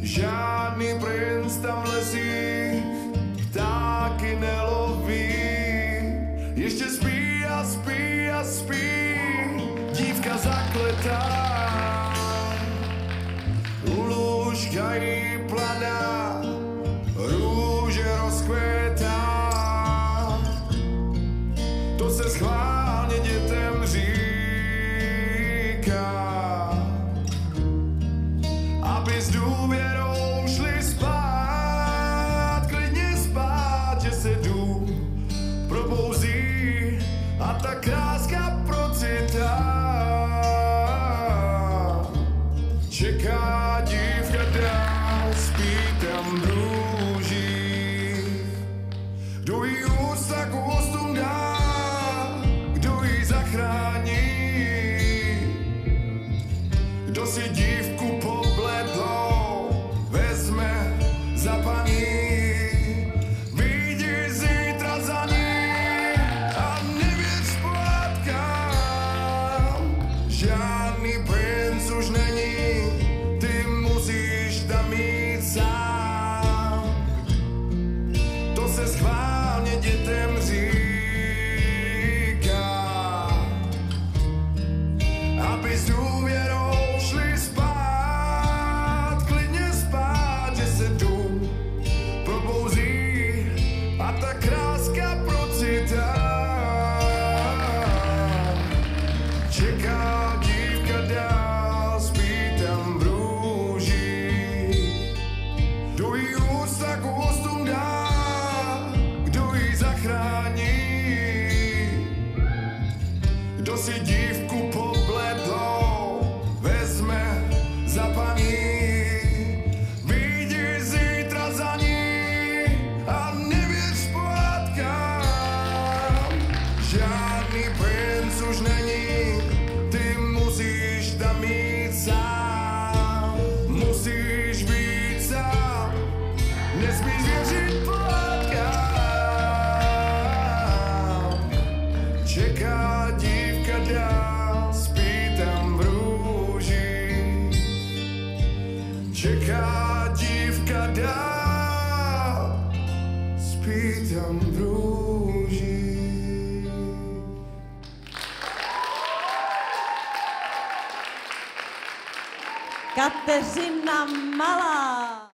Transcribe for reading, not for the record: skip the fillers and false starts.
Žádný princ tam lezí, ptáky neloví. Ještě spí a spí a spí, dívka zakletá. U lůžka jí planá, růže rozkvétá. To se schválně dětem říká, aby s důvěrou šli spát, klidně spát, že se dům probouzí a ta kráska procitá. Čeká dívka dál, spí tam v růžích. Kdo jí ústa k ústům dá, kdo jí zachrání, kdo si dívku pobledlou vezme za paní. Vyjdi zítra za ní a nevěř pohádkám. Žádný princ už není, ty musíš tam jít sám. To se schválně dětem říká, aby s důvěrou šli spát, klidně spát, že se dům probouzí a ta kráska procitá. Čeká dívka dál, spí tam v růžích. Kdo jí ústa k ústům dá, kdo jí zachrání, kdo si dívku pobledlou vezme za paní. Vyjdi zítra za ní a nevěř pohádkám. Žádný princ už není, ty musíš tam jít sám. Musíš být sám, nesmíš věřit pohádkám. Čeká dívka dál, spí tam v růžích. Čeká dívka dál, spí tam v růžích. Kateřina Malá.